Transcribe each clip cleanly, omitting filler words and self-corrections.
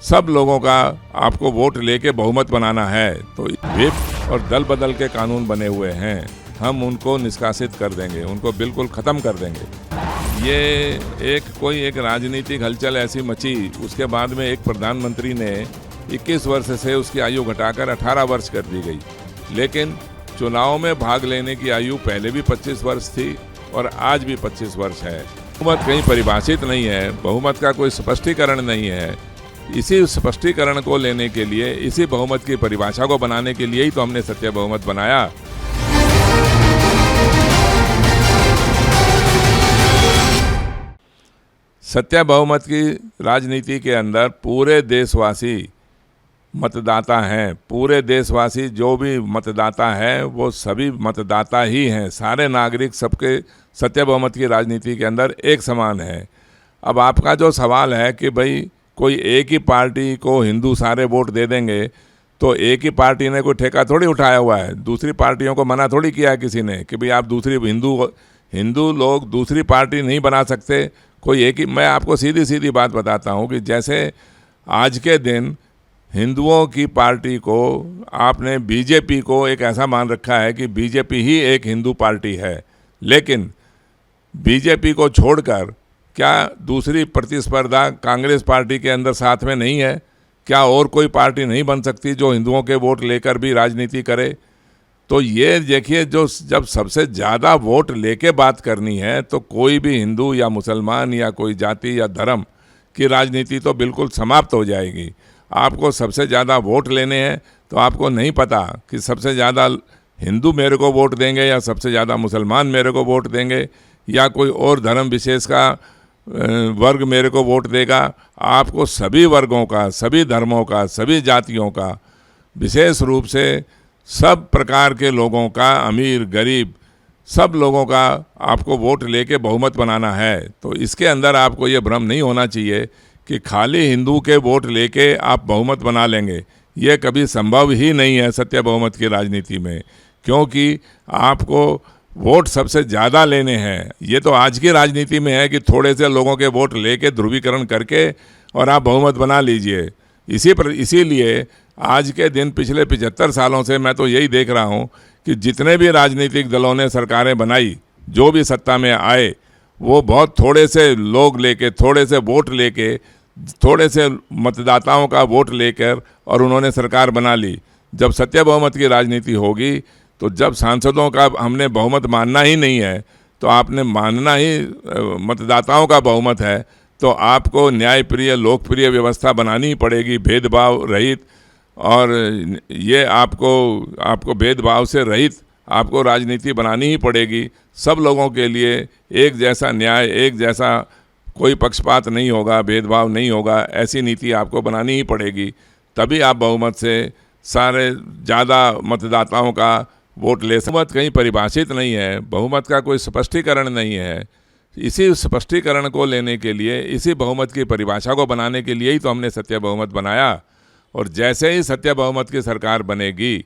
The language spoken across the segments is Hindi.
सब लोगों का आपको वोट लेके बहुमत बनाना है। तो व्हिप और दल बदल के कानून बने हुए हैं, हम उनको निष्कासित कर देंगे, उनको बिल्कुल ख़त्म कर देंगे। ये एक राजनीतिक हलचल ऐसी मची, उसके बाद में एक प्रधानमंत्री ने 21 वर्ष से उसकी आयु घटाकर 18 वर्ष कर दी गई। लेकिन चुनाव में भाग लेने की आयु पहले भी 25 वर्ष थी और आज भी 25 वर्ष है। बहुमत कहीं परिभाषित नहीं है, बहुमत का कोई स्पष्टीकरण नहीं है। इसी स्पष्टीकरण को लेने के लिए, इसी बहुमत की परिभाषा को बनाने के लिए ही तो हमने सत्य बहुमत बनाया। सत्य बहुमत की राजनीति के अंदर पूरे देशवासी मतदाता हैं। पूरे देशवासी जो भी मतदाता है वो सभी मतदाता ही हैं। सारे नागरिक सबके सत्य बहुमत की राजनीति के अंदर एक समान है। अब आपका जो सवाल है कि भाई कोई एक ही पार्टी को हिंदू सारे वोट दे देंगे, तो एक ही पार्टी ने कोई ठेका थोड़ी उठाया हुआ है, दूसरी पार्टियों को मना थोड़ी किया है किसी ने कि भाई आप दूसरी हिंदू लोग दूसरी पार्टी नहीं बना सकते। कोई एक ही, मैं आपको सीधी सीधी बात बताता हूँ कि जैसे आज के दिन हिंदुओं की पार्टी को आपने बीजेपी को एक ऐसा मान रखा है कि बीजेपी ही एक हिंदू पार्टी है, लेकिन बीजेपी को छोड़कर क्या दूसरी प्रतिस्पर्धा कांग्रेस पार्टी के अंदर साथ में नहीं है? क्या और कोई पार्टी नहीं बन सकती जो हिंदुओं के वोट लेकर भी राजनीति करे? तो ये देखिए, जो जब सबसे ज़्यादा वोट लेके बात करनी है तो कोई भी हिंदू या मुसलमान या कोई जाति या धर्म की राजनीति तो बिल्कुल समाप्त हो जाएगी। आपको सबसे ज़्यादा वोट लेने हैं तो आपको नहीं पता कि सबसे ज़्यादा हिंदू मेरे को वोट देंगे या सबसे ज़्यादा मुसलमान मेरे को वोट देंगे या कोई और धर्म विशेष का वर्ग मेरे को वोट देगा। आपको सभी वर्गों का, सभी धर्मों का, सभी जातियों का, विशेष रूप से सब प्रकार के लोगों का, अमीर गरीब सब लोगों का आपको वोट लेके बहुमत बनाना है। तो इसके अंदर आपको ये भ्रम नहीं होना चाहिए कि खाली हिंदू के वोट लेके आप बहुमत बना लेंगे। ये कभी संभव ही नहीं है सत्य बहुमत की राजनीति में, क्योंकि आपको वोट सबसे ज़्यादा लेने हैं। ये तो आज की राजनीति में है कि थोड़े से लोगों के वोट लेके ध्रुवीकरण करके और आप बहुमत बना लीजिए। इसीलिए आज के दिन पिछले 75 सालों से मैं तो यही देख रहा हूँ कि जितने भी राजनीतिक दलों ने सरकारें बनाई, जो भी सत्ता में आए, वो बहुत थोड़े से लोग लेके, थोड़े से वोट लेके, थोड़े से मतदाताओं का वोट लेकर और उन्होंने सरकार बना ली। जब सत्य बहुमत की राजनीति होगी तो जब सांसदों का हमने बहुमत मानना ही नहीं है, तो आपने मानना ही मतदाताओं का बहुमत है, तो आपको न्यायप्रिय लोकप्रिय व्यवस्था बनानी ही पड़ेगी, भेदभाव रहित। और ये आपको भेदभाव से रहित आपको राजनीति बनानी ही पड़ेगी। सब लोगों के लिए एक जैसा न्याय, एक जैसा कोई पक्षपात नहीं होगा, भेदभाव नहीं होगा, ऐसी नीति आपको बनानी ही पड़ेगी। तभी आप बहुमत से सारे ज़्यादा मतदाताओं का वोट ले। बहुमत कहीं परिभाषित नहीं है, बहुमत का कोई स्पष्टीकरण नहीं है। इसी स्पष्टीकरण को लेने के लिए, इसी बहुमत की परिभाषा को बनाने के लिए ही तो हमने सत्य बहुमत बनाया। और जैसे ही सत्य बहुमत की सरकार बनेगी,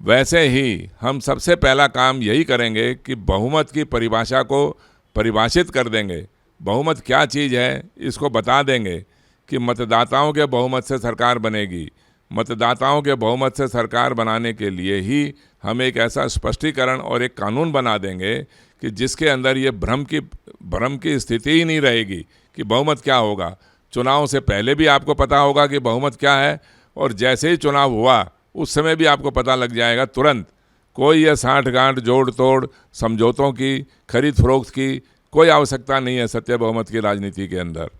वैसे ही हम सबसे पहला काम यही करेंगे कि बहुमत की परिभाषा को परिभाषित कर देंगे। बहुमत क्या चीज़ है इसको बता देंगे कि मतदाताओं के बहुमत से सरकार बनेगी। मतदाताओं के बहुमत से सरकार बनाने के लिए ही हम एक ऐसा स्पष्टीकरण और एक कानून बना देंगे कि जिसके अंदर ये भ्रम की स्थिति ही नहीं रहेगी कि बहुमत क्या होगा। चुनाव से पहले भी आपको पता होगा कि बहुमत क्या है, और जैसे ही चुनाव हुआ उस समय भी आपको पता लग जाएगा तुरंत। कोई ये साठ गांठ जोड़ तोड़ समझौतों की, खरीद फरोख्त की कोई आवश्यकता नहीं है सत्य बहुमत की राजनीति के अंदर।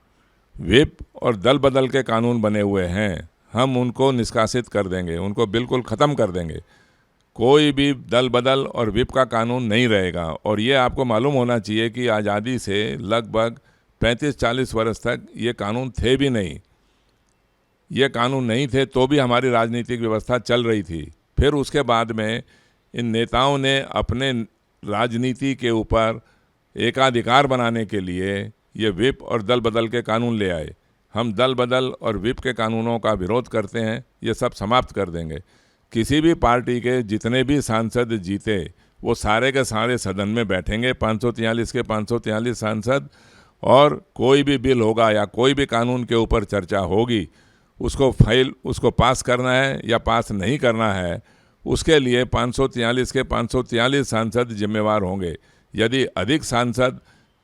व्हिप और दल बदल के कानून बने हुए हैं, हम उनको निष्कासित कर देंगे, उनको बिल्कुल ख़त्म कर देंगे। कोई भी दल बदल और व्हिप का कानून नहीं रहेगा। और ये आपको मालूम होना चाहिए कि आज़ादी से लगभग 35-40 वर्ष तक ये कानून थे भी नहीं। ये कानून नहीं थे तो भी हमारी राजनीतिक व्यवस्था चल रही थी। फिर उसके बाद में इन नेताओं ने अपने राजनीति के ऊपर एकाधिकार बनाने के लिए ये व्हिप और दल बदल के कानून ले आए। हम दल बदल और व्हिप के कानूनों का विरोध करते हैं, ये सब समाप्त कर देंगे। किसी भी पार्टी के जितने भी सांसद जीते वो सारे के सारे सदन में बैठेंगे, 543 के 543 सांसद, और कोई भी बिल होगा या कोई भी कानून के ऊपर चर्चा होगी उसको पास करना है या पास नहीं करना है, उसके लिए 543 के 543 सांसद जिम्मेवार होंगे। यदि अधिक सांसद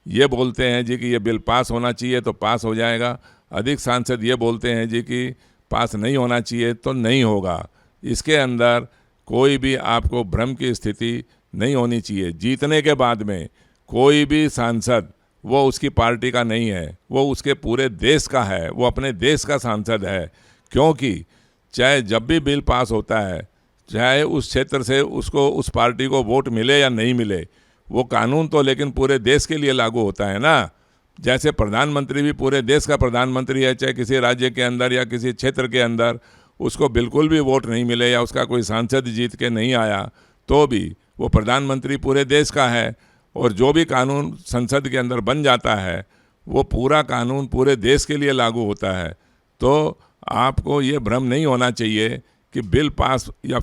ये बोलते हैं जी कि ये बिल पास होना चाहिए तो पास हो जाएगा, अधिक सांसद ये बोलते हैं जी कि पास नहीं होना चाहिए तो नहीं होगा। इसके अंदर कोई भी आपको भ्रम की स्थिति नहीं होनी चाहिए। जीतने के बाद में कोई भी सांसद वो उसकी पार्टी का नहीं है, वो उसके पूरे देश का है, वो अपने देश का सांसद है। क्योंकि चाहे जब भी बिल पास होता है, चाहे उस क्षेत्र से उसको उस पार्टी को वोट मिले या नहीं मिले, वो कानून तो लेकिन पूरे देश के लिए लागू होता है ना। जैसे प्रधानमंत्री भी पूरे देश का प्रधानमंत्री है, चाहे किसी राज्य के अंदर या किसी क्षेत्र के अंदर उसको बिल्कुल भी वोट नहीं मिले या उसका कोई सांसद जीत के नहीं आया, तो भी वो प्रधानमंत्री पूरे देश का है। और जो भी कानून संसद के अंदर बन जाता है वो पूरा कानून पूरे देश के लिए लागू होता है। तो आपको ये भ्रम नहीं होना चाहिए कि बिल पास या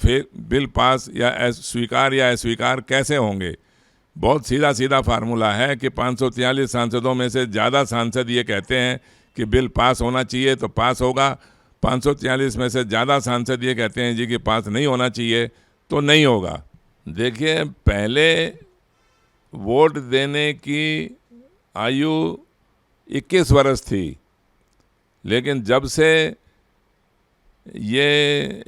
स्वीकार या अस्वीकार कैसे होंगे। बहुत सीधा फार्मूला है कि 543 सांसदों में से ज़्यादा सांसद ये कहते हैं कि बिल पास होना चाहिए तो पास होगा, 543 में से ज़्यादा सांसद ये कहते हैं जी कि पास नहीं होना चाहिए तो नहीं होगा। देखिए, पहले वोट देने की आयु 21 वर्ष थी, लेकिन जब से ये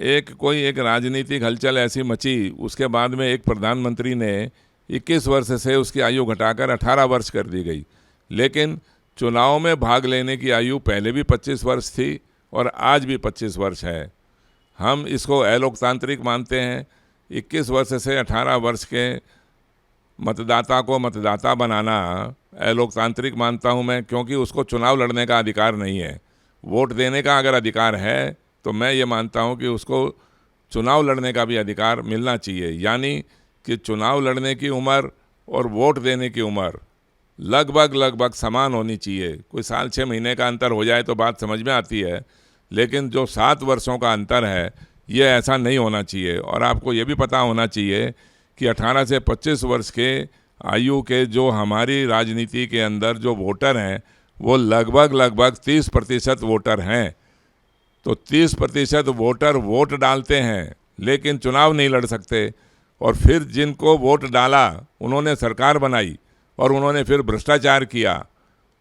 एक राजनीतिक हलचल ऐसी मची, उसके बाद में एक प्रधानमंत्री ने 21 वर्ष से उसकी आयु घटाकर 18 वर्ष कर दी गई। लेकिन चुनाव में भाग लेने की आयु पहले भी 25 वर्ष थी और आज भी 25 वर्ष है। हम इसको अलोकतांत्रिक मानते हैं। 21 वर्ष से 18 वर्ष के मतदाता को मतदाता बनाना अलोकतांत्रिक मानता हूं मैं, क्योंकि उसको चुनाव लड़ने का अधिकार नहीं है। वोट देने का अगर अधिकार है तो मैं ये मानता हूं कि उसको चुनाव लड़ने का भी अधिकार मिलना चाहिए। यानी कि चुनाव लड़ने की उम्र और वोट देने की उम्र लगभग समान होनी चाहिए। कोई साल 6 महीने का अंतर हो जाए तो बात समझ में आती है, लेकिन जो 7 वर्षों का अंतर है ये ऐसा नहीं होना चाहिए। और आपको ये भी पता होना चाहिए कि 18 से 25 वर्ष के आयु के जो हमारी राजनीति के अंदर जो वोटर हैं वो लगभग 30% वोटर हैं। तो 30% वोटर वोट डालते हैं लेकिन चुनाव नहीं लड़ सकते। और फिर जिनको वोट डाला उन्होंने सरकार बनाई और उन्होंने फिर भ्रष्टाचार किया,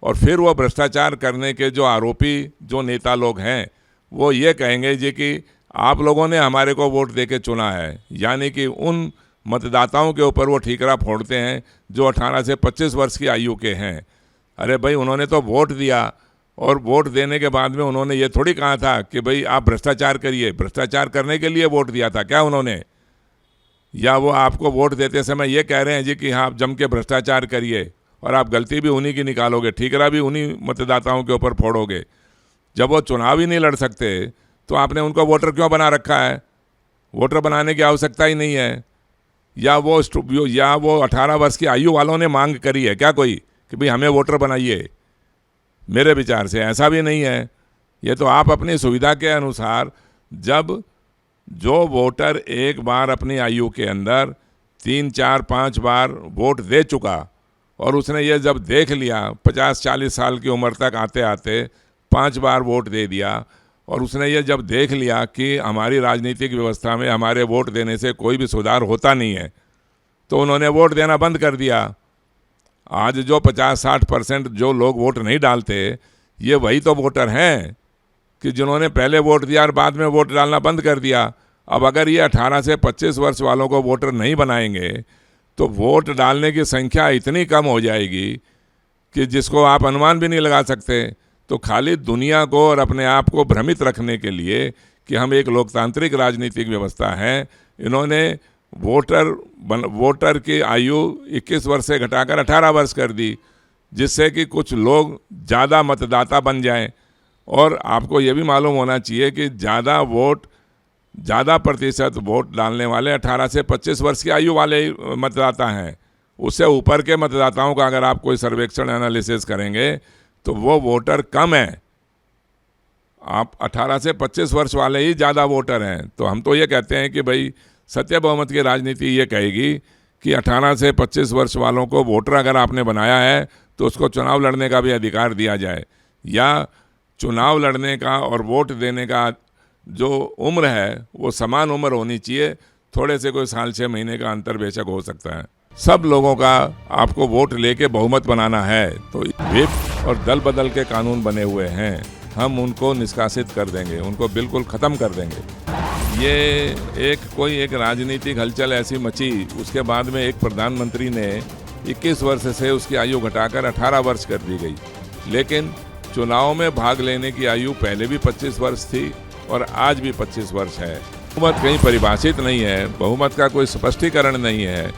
और फिर वो भ्रष्टाचार करने के जो आरोपी जो नेता लोग हैं वो ये कहेंगे जी कि आप लोगों ने हमारे को वोट दे के चुना है। यानी कि उन मतदाताओं के ऊपर वो ठीकरा फोड़ते हैं जो 18 से 25 वर्ष की आयु के हैं। अरे भाई, उन्होंने तो वोट दिया और वोट देने के बाद में उन्होंने ये थोड़ी कहा था कि भाई आप भ्रष्टाचार करिए। भ्रष्टाचार करने के लिए वोट दिया था क्या उन्होंने? या वो आपको वोट देते समय ये कह रहे हैं जी कि हाँ आप जम के भ्रष्टाचार करिए और आप गलती भी उन्हीं की निकालोगे, ठीकरा भी उन्हीं मतदाताओं के ऊपर फोड़ोगे। जब वो चुनाव ही नहीं लड़ सकते तो आपने उनको वोटर क्यों बना रखा है? वोटर बनाने की आवश्यकता ही नहीं है। या वो 18 वर्ष की आयु वालों ने मांग करी है क्या कोई कि भाई हमें वोटर बनाइए? मेरे विचार से ऐसा भी नहीं है। ये तो आप अपनी सुविधा के अनुसार, जब जो वोटर एक बार अपनी आयु के अंदर 3, 4, 5 बार वोट दे चुका और उसने ये जब देख लिया 50-40 साल की उम्र तक आते आते 5 बार वोट दे दिया, और उसने ये जब देख लिया कि हमारी राजनीतिक व्यवस्था में हमारे वोट देने से कोई भी सुधार होता नहीं है, तो उन्होंने वोट देना बंद कर दिया। आज जो 50-60% जो लोग वोट नहीं डालते, ये वही तो वोटर हैं कि जिन्होंने पहले वोट दिया और बाद में वोट डालना बंद कर दिया। अब अगर ये 18 से 25 वर्ष वालों को वोटर नहीं बनाएंगे तो वोट डालने की संख्या इतनी कम हो जाएगी कि जिसको आप अनुमान भी नहीं लगा सकते। तो खाली दुनिया को और अपने आप को भ्रमित रखने के लिए कि हम एक लोकतांत्रिक राजनीतिक व्यवस्था है, इन्होंने वोटर की आयु 21 वर्ष से घटाकर 18 वर्ष कर दी, जिससे कि कुछ लोग ज़्यादा मतदाता बन जाएं। और आपको ये भी मालूम होना चाहिए कि ज़्यादा प्रतिशत वोट डालने वाले 18 से 25 वर्ष की आयु वाले मतदाता हैं। उससे ऊपर के मतदाताओं का अगर आप कोई सर्वेक्षण एनालिसिस करेंगे तो वो वोटर कम है। आप 18 से 25 वर्ष वाले ही ज़्यादा वोटर हैं। तो हम तो ये कहते हैं कि भाई सत्य बहुमत की राजनीति ये कहेगी कि 18 से 25 वर्ष वालों को वोटर अगर आपने बनाया है तो उसको चुनाव लड़ने का भी अधिकार दिया जाए, या चुनाव लड़ने का और वोट देने का जो उम्र है वो समान उम्र होनी चाहिए। थोड़े से कोई साल 6 महीने का अंतर बेशक हो सकता है। सब लोगों का आपको वोट लेके बहुमत बनाना है तो व्हिप और दल बदल के कानून बने हुए हैं, हम उनको निष्कासित कर देंगे, उनको बिल्कुल ख़त्म कर देंगे। ये एक राजनीतिक हलचल ऐसी मची, उसके बाद में एक प्रधानमंत्री ने 21 वर्ष से उसकी आयु घटाकर 18 वर्ष कर दी गई। लेकिन चुनाव में भाग लेने की आयु पहले भी 25 वर्ष थी और आज भी 25 वर्ष है। बहुमत कहीं परिभाषित नहीं है, बहुमत का कोई स्पष्टीकरण नहीं है।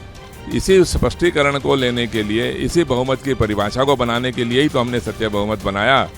इसी स्पष्टीकरण को लेने के लिए, इसी बहुमत की परिभाषा को बनाने के लिए ही तो हमने सत्य बहुमत बनाया।